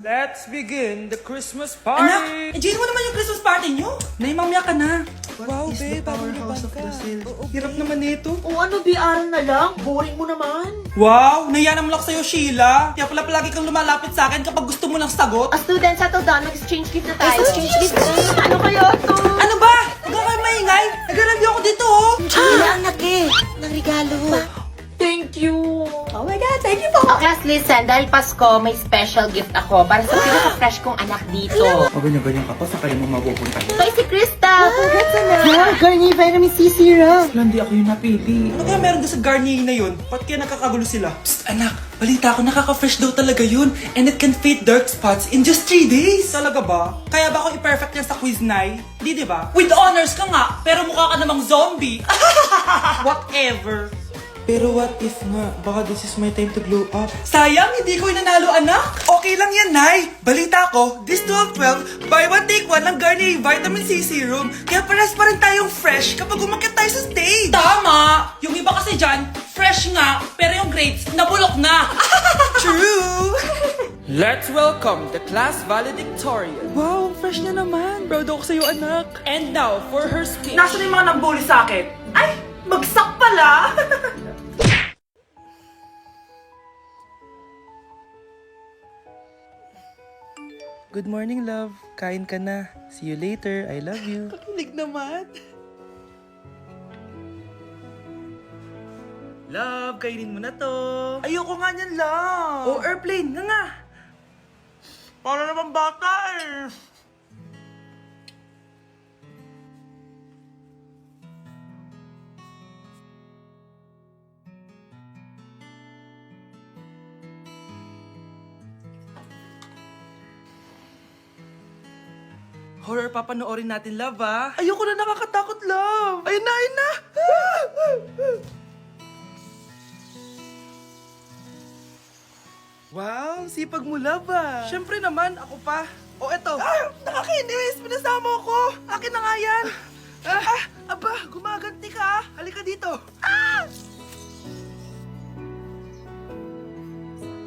Let's begin the Christmas Anak, party! enjoy mo naman yung Christmas party nyo. Naimamya ka na. Wow, What is the babe, parang powerhouse of ka. Brazil? Oo, Hirap babe. naman nito. O ano, BR na lang? Boring mo naman. Wow, nahiya naman ako sa'yo, Sheila. Kaya pala palagi kang lumalapit sa akin kapag gusto mo ng sagot. Students, ato daw, nag-exchange gift na tayo. Exchange gift? Ano kayo to? Ano ba? Huwag ka kayo maingay. Nag-review ako dito, oh. Sheila, anak eh. Ng regalo. Thank you. Oh my God, thank you po. Okay, guys, listen. Dahil Pasko, may special gift ako para sa pinaka-fresh kong anak dito. O ganyan-ganyan ka pa, sa kayo mo mapupunta. Ito ay si Krista. Congrats, anak. Yeah, Garnier Vitamin C Serum. Wala, hindi ako yung napili. Ano kaya meron doon sa Garnier na yun? Ba't kaya nakakagulo sila? Psst, anak. Balita ko, nakaka-fresh daw talaga yun. And it can fade dark spots in just 3 days. Talaga ba? Kaya ba ako i-perfect yan sa quiz, Nay? Di ba? With honors ka nga, pero mukha ka namang zombie. Whatever. Pero what if nga, baka this is my time to glow up. Sayang, hindi ko inanalo, anak. Okay lang yan, Nay. Balita ko, this 12-12, buy one take one ng Garnier Vitamin C Serum. Kaya paras pa rin tayong fresh kapag umakyat tayo sa stage. Tama! Yung iba kasi dyan, fresh nga, pero yung grades, nabulok na. True! Let's welcome the class valedictorian. Wow, ang fresh niya naman. Proud ako sa'yo, anak. And now, for her speech. Nasaan yung mga nag-bully sa akin? Ay, bagsak pala! Good morning, love. Kain ka na. See you later. I love you. Kakilig naman. Love, kainin mo na to. Ayoko nga niyan, love. Oh, airplane, nga. Para naman bata eh. Horror papanoorin natin, love, ah. Ayoko na, nakakatakot, love. Ayun na, ayun na. Wow, sipag mo, love, ah. Siyempre naman, ako pa. O, eto. Ah, nakakainis. Pinasama ko. Akin na nga yan. Aba, gumaganti ka, ah. Halika dito. Ah!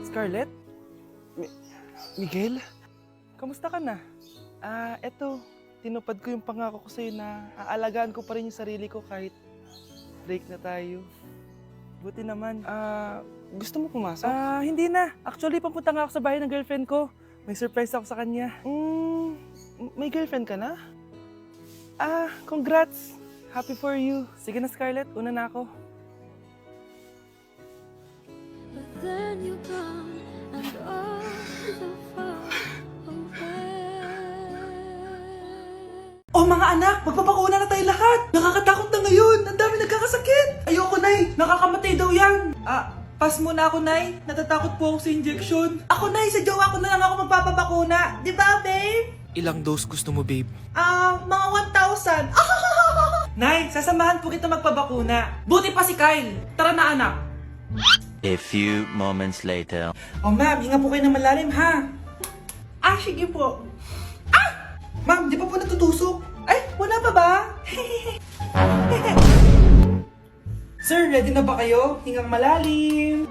Scarlett? Miguel? Kamusta ka na? Eto. Tinupad ko yung pangako ko sa'yo na aalagaan ko pa rin yung sarili ko kahit break na tayo. Buti naman. Gusto mo pumasok? Hindi na. Actually, papunta nga ako sa bahay ng girlfriend ko. May surprise ako sa kanya. May girlfriend ka na? Congrats! Happy for you. Sige na, Scarlett. Una na ako. But then you gone and all so far away. Oh mga anak, magpapakuna na tayo lahat. Nakakatakot na ngayon. Ang dami nagkakasakit. Ayoko, Nay. Nakakamatay daw yan. Pass muna ako, Nay. Natatakot po ako sa injection. Ako, Nay. Sa jowa ko na lang ako magpapabakuna. Di ba, babe? Ilang dose gusto mo, babe? Mga 1,000. Nay, sasamahan po kita magpabakuna. Buti pa si Kyle. Tara na, anak. A few moments later. Oh, ma'am, hinga po kayo ng malalim, ha? Sige po. Ma'am, di pa po natutusok? Ay, wala pa ba? Sir, ready na ba kayo? Hingang malalim.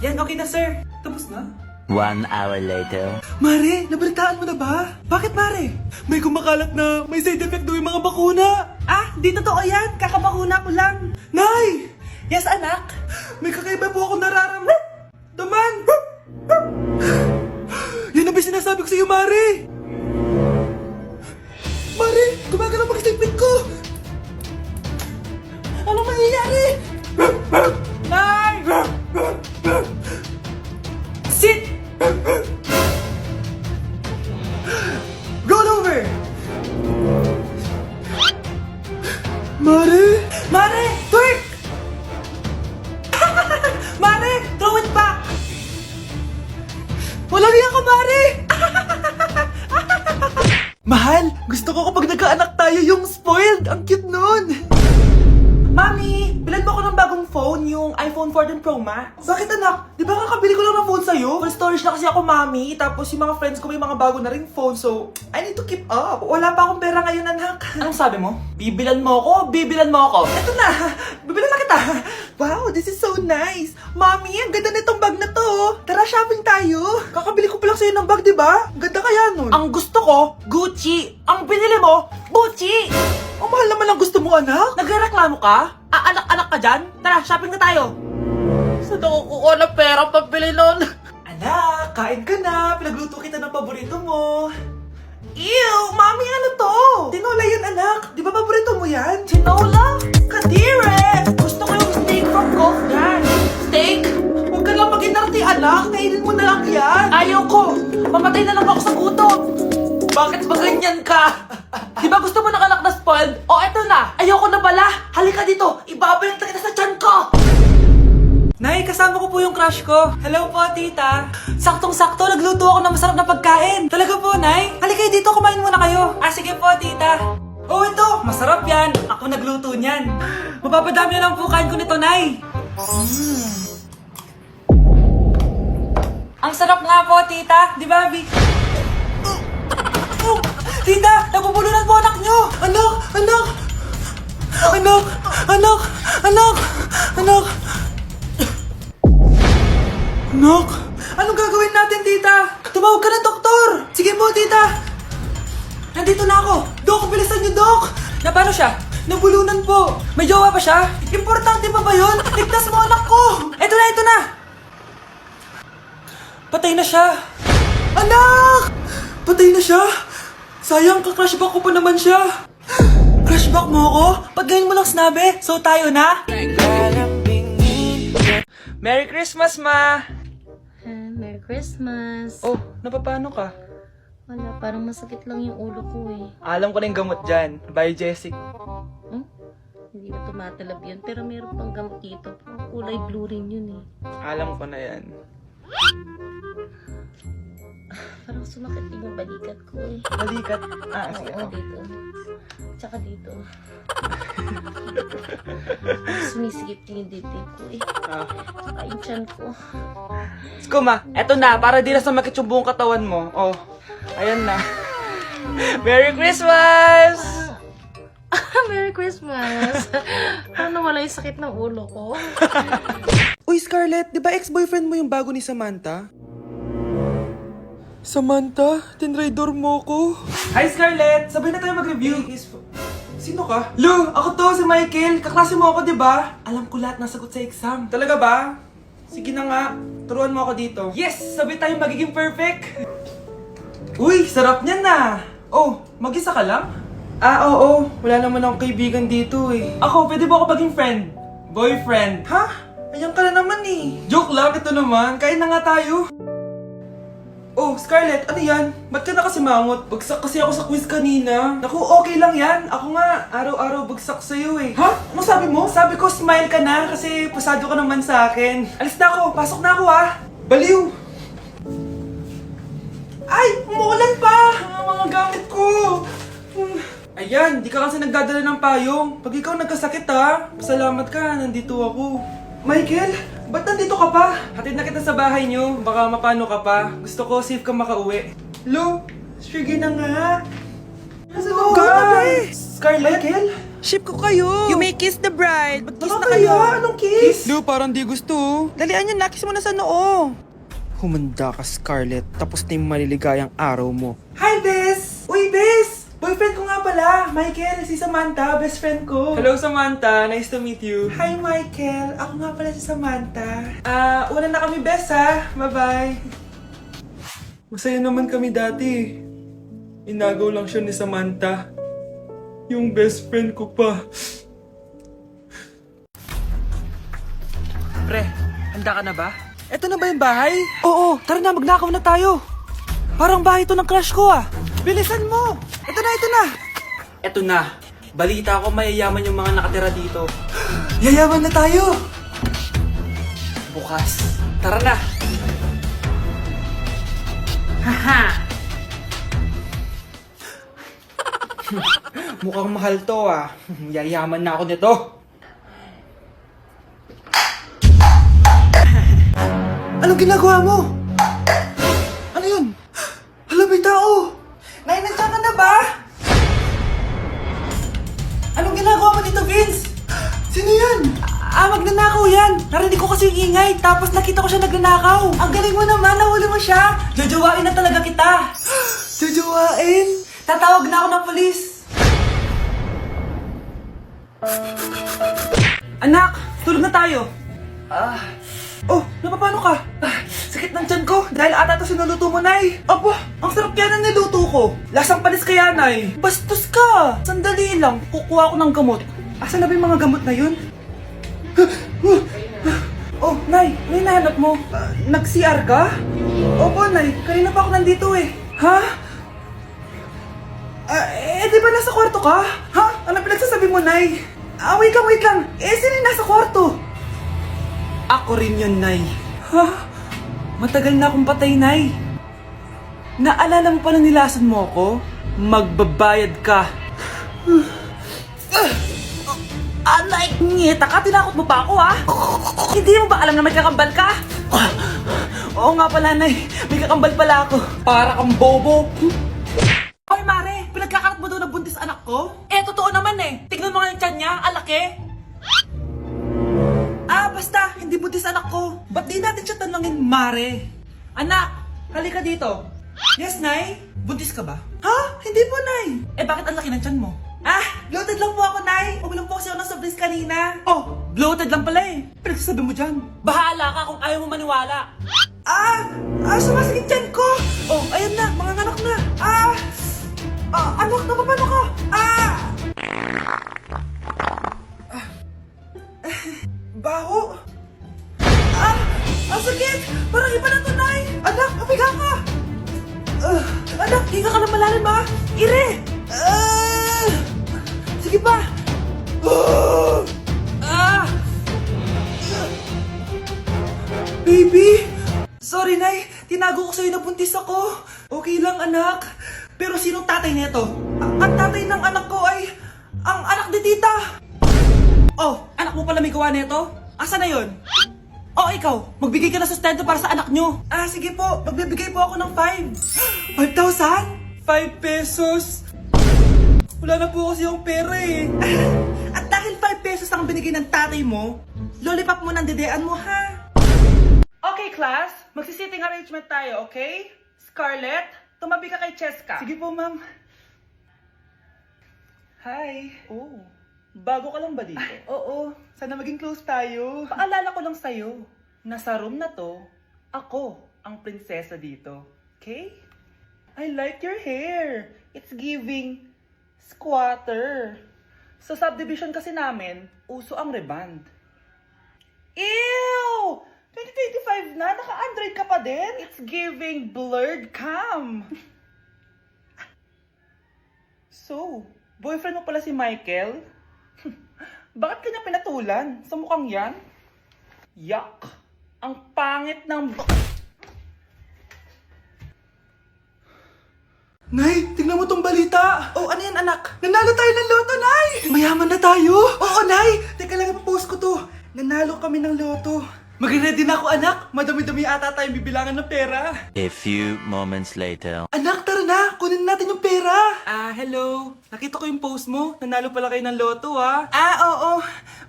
Yan, okay na, sir. Tapos na? 1 hour later. Mare, nabalitaan mo na ba? Bakit, Mare? May kumakalat na may side effect daw yung mga bakuna. Di totoo yan. Kakabakuna ko lang. Nay! Yes, anak? May kakaiba po ako nararamdaman. Yan na ba sinasabi ko sa iyo, Mare? Mare, gumagalaw ang isipin ko. Ano mangyayari? Nay! Sit! Roll over! Mare! Mare! Twerk! Mare! Throw it back! Walang iya ka, Mare! Mahal! Gusto ko kapag nagkaanak tayo yung spoiled! Ang cute nun! Mami! Bilan mo ako ng bagong phone, yung iPhone 14 Pro Max. Bakit, anak? Di ba kakabili ko lang ng phone sa'yo? Full storage na kasi ako, Mami. Tapos yung mga friends ko may mga bago na ring phone, so I need to keep up. Wala pa akong pera ngayon, anak. Anong sabi mo? Bibilan mo ako? Bibilan mo ako? Eto na! Bibilan na kita! Wow, this is so nice! Mommy, ang ganda nitong bag na to! Tara, shopping tayo! Kakabili ko pa lang sa'yo ng bag, di ba? Ang ganda kaya nun? Ang gusto ko, Gucci! Ang binili mo, Gucci! Ang mahal naman ang gusto mo, anak! Nagrereklamo ka? Anak-anak ka dyan? Tara, shopping na tayo! Saan ako kukuha ng pera pambili nun? Anak, kain ka na! Pinagluto kita ng paborito mo! Ew! Mami, ano to? Tinola yan, anak! Di ba paborito mo yan? Tinola? Kadire! Gusto ko yung steak from Golf Gang! Steak? Huwag ka lang mag-inarti, anak! Kainin mo na lang yan! Ayaw ko! Mamatay na lang ako sa gutom! Bakit ba ganyan ka? Di ba gusto mo ng anak na spoiled? O, eto na! Ayoko na pala! Halika dito! Ibabalik na kita sa tiyan ko! Nay, kasama ko po yung crush ko. Hello po, tita. Saktong-sakto, nagluto ako ng masarap na pagkain. Talaga po, Nay? Halika dito, kumain muna kayo. Sige po, tita. Oh, ito, masarap yan. Ako nagluto niyan. Mapapadami na lang po kain ko nito, Nay. Ang sarap nga po, tita. Di ba, Vic? Tita, nabubulunan po anak nyo. Anak! Anak! Anak! Anak! Anak! Anak! Anak, anong gagawin natin, tita? Tumawag ka ng doktor! Sige po, tita! Nandito na ako! Dok, bilisan niyo, Dok! Na paano siya? Nabulunan po! May jowa pa siya? Importante pa ba yun? Ligtas mo anak ko! Ito na, ito na! Patay na siya! Anak! Patay na siya! Sayang, ka-crushback ko pa naman siya! Crushback mo ako? Pag ganyan mo lang sinabi, so tayo na? Merry Christmas, Ma! Merry Christmas. Oh, napapano ka? Wala, parang masakit lang yung ulo ko eh. Alam ko na yung gamot dyan. By Jessic. Hindi na tumatalab yun, pero meron pang gamot dito. Kulay blue rin yun eh. Alam ko na yan. Parang sumakit din yung balikat ko eh. Balikat. Sige. Oo, dito. Tsaka dito. Sumisigip din yung dibdib ko eh. Tsaka yung tiyan ko. Skuma, eto na. Para di na sumakit yung buong katawan mo. Oh, ayan na. Merry Christmas! Merry Christmas! Paano wala yung sakit ng ulo ko? Uy, Scarlett, di ba ex-boyfriend mo yung bago ni Samantha? Samantha, tinraidor mo ko. Hi, Scarlett! Sabay na tayo mag-review. Sino ka? Lu, ako to, si Michael. Kaklase mo ako, di ba? Alam ko lahat ng sagot sa exam. Talaga ba? Sige na nga, turuan mo ako dito. Yes! Sabay tayo magiging perfect! Uy, sarap niyan na! Oh, mag-isa ka lang? Oo. Wala naman akong kaibigan dito eh. Ako, pwede ba ako maging friend? Boyfriend? Ha? Ayan ka na naman eh. Joke lang, ito naman. Kain na nga tayo. Oh, Scarlett, ano yan? Ba't ka na kasi mangot? Bagsak kasi ako sa quiz kanina. Naku, okay lang yan. Ako nga, araw-araw bagsak sa'yo eh. Ha? Ano sabi mo? Sabi ko, smile ka na kasi pasado ka naman sa akin. Alis na ako, pasok na ako ha. Baliw! Ay, umuulan pa! Ang mga gamit ko! Ayan, di ka kasi nagdadala ng payong. Pag ikaw nagkasakit ha, pasalamat ka, nandito ako. Michael, ba't nandito ka pa? Hatid na kita sa bahay niyo, baka mapano ka pa. Gusto ko safe ka makauwi. Lo, sige na nga. Nasa loob ka? Scarlett? Michael? Ship ko kayo. You may kiss the bride. Mag-kiss na kayo. Anong kiss? Lo, parang di gusto. Dalian yun, nakis mo na sa noo. Humanda ka, Scarlett. Tapos na yung maliligayang araw mo. Hi, Bes! Uy, Bes! Boyfriend ko nga pala, Michael, si Samantha, best friend ko. Hello, Samantha. Nice to meet you. Hi, Michael. Ako nga pala si Samantha. Una na kami, best ha. Bye-bye. Masaya naman kami dati. Inagaw lang siya ni Samantha. Yung best friend ko pa. Pre, handa ka na ba? Eto na ba yung bahay? Oo, tara na, magnakaw na tayo. Parang bahay to ng crush ko ah. Bilisan mo! Ito na! Ito na. Balita ko mayayaman yung mga nakatira dito. Yayaman na tayo! Bukas. Tara na! Haha! Mukhang mahal to ah. Yayaman na ako nito. Anong ginagawa mo? Ano yun? Hala, may tao! Nay, nandiyan ka na ba? Anong ginagawa mo dito, Vince? Sino yan? Magnanakaw yan! Narinig ko kasi yung ingay, tapos nakita ko siya nagnanakaw. Ang galing mo naman, nahuli mo siya. Jojowain na talaga kita. Jojowain? Tatawag na ako ng polis. Anak, tulog na tayo. Oh, napapano ka? Sakit ng tiyan ko dahil ata ito sinuluto mo, Nay. Aba, ang sarap kaya ng niluto ko. Lasang panis kaya, Nay. Bastos ka. Sandali lang, kukuha ko ng gamot. Asan na ba yung mga gamot na yun? Oh, Nay, ano yung nahanap mo? Nag-CR ka? Opo, Nay, kanina pa ako nandito eh. Ha? Di ba nasa kwarto ka? Ha? Ano pinagsasabi mo, Nay? Wait lang. Sino yung nasa kwarto? Ako rin yun, Nay. Ha? Matagal na akong patay, Nay. Naalala mo pa na nilasan mo ako? Magbabayad ka. Nay, ngita ka, tinakot mo pa ako, ha? Hindi mo ba alam na may kakambal ka? Oo nga pala, Nay. May kakambal pala ako. Para kang bobo. Hoy, Mare, pinagkakarat mo daw na buntis anak ko? Totoo naman eh. Tignan mo nga yung tiyan niya, alaki. Basta, hindi buntis anak ko. Ba't di natin siya tanongin, Mare? Anak, halika dito. Yes, Nay? Buntis ka ba? Ha? Hindi po, Nay. Bakit ang laki ng tiyan mo? Bloated lang po ako, Nay. Uminom po kasi ako ng soft kanina. Oh, bloated lang pala eh. Pinagsasabi mo dyan. Bahala ka kung ayaw mo maniwala. Sumasakit tiyan ko. Oh, ayan na, mga anak na. Anak, napapano ka? Baho. Ang sakit. Parang iba na to, Nay. Anak, papiga ka. Anak, higa ka na malalim, ha? Ire. Sige pa. Baby. Sorry, Nay. Tinago ko sa'yo na buntis ako. Okay lang, anak. Pero sinong tatay nito? Ang tatay ng anak ko ay ang anak ni tita. Oh, anak mo pala may gawa nito? Asa na yun? Oh, ikaw, magbigay ka ng sustento para sa anak nyo. Sige po, magbibigay po ako ng 5. 5,000? 5 pesos? Wala na po kasi yung pera eh. At dahil 5 pesos ang binigay ng tatay mo, lollipop mo ng dedean mo, ha? Okay, class. Magsisitting arrangement tayo, okay? Scarlett, tumabi ka kay Cheska. Sige po, ma'am. Hi. Oh, bago ka lang ba dito? Oo, sana maging close tayo. Paalala ko lang sa'yo, na sa room na to, ako ang prinsesa dito. Okay? I like your hair. It's giving squatter. Sa subdivision kasi namin, uso ang reband. Ew! 2025 na, naka-Android ka pa din? It's giving blurred cam. So, boyfriend mo pala si Michael? Bakit kanya pinatulan? Sa mukhang yan? Yuck! Ang pangit ng... Nay, tingnan mo tong balita. Oh, ano yan, anak? Nanalo tayo ng loto, Nay! Mayaman na tayo? Oo, Nay! Teka lang, ipapost ko to. Nanalo kami ng loto. Mag-ready na ako, anak. Madami-dami ata tayong bibilangan ng pera. A few moments later. Anak, tara na! Kunin natin yung pera! Hello. Nakita ko yung post mo. Nanalo pala kayo ng loto, ha? Oo.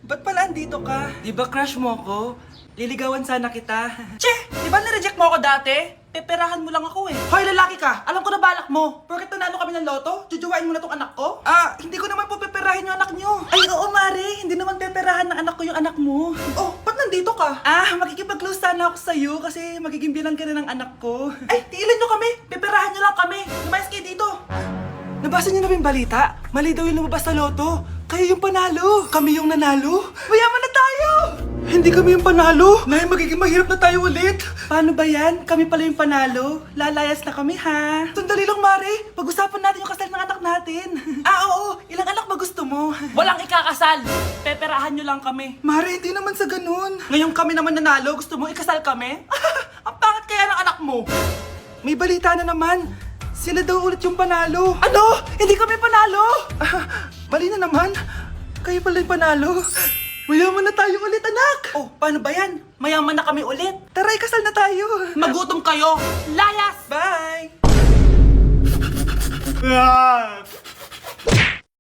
Ba't pala andito ka? Di ba crush mo ko? Liligawan sana kita. Che! Di ba nireject mo ako dati? Peperahan mo lang ako eh. Hoy, lalaki ka! Alam ko na balak mo. Porket nanalo kami ng loto, jujuwain mo na tong anak ko? Hindi ko naman po peperahin yung anak nyo. Ay, oo, Mare. Hindi naman peperahan ng anak ko yung anak mo. Oh, ba't nandito ka? Makikipag-close sana ako sa'yo kasi magiging bilang ka na ng anak ko. Ay, tiilan nyo kami. Peperahan nyo lang kami. Lumayas kayo dito. Nabasa niyo na ba yung balita? Mali daw yung lumabas sa loto. Kayo yung panalo. Kami yung nanalo. Mayaman na tayo! Hindi kami yung panalo. Nay, magiging mahirap na tayo ulit. Paano ba yan? Kami pala yung panalo. Lalayas na kami, ha? Sandali lang, Mare. Pag-usapan natin yung kasal ng anak natin. Oo. Ilang anak ba gusto mo? Walang ikakasal. Peperahan nyo lang kami. Mare, hindi naman sa ganun. Ngayong kami naman nanalo, gusto mo ikasal kami? Ang pangit kaya ng anak mo. May balita na naman. Sila daw ulit yung panalo. Ano? Hindi kami panalo! Mali na naman. Kayo pala yung panalo. Mayaman na tayo ulit, anak! Oh, paano ba yan? Mayaman na kami ulit. Tara, ikasal na tayo. Magutom kayo. Layas! Bye!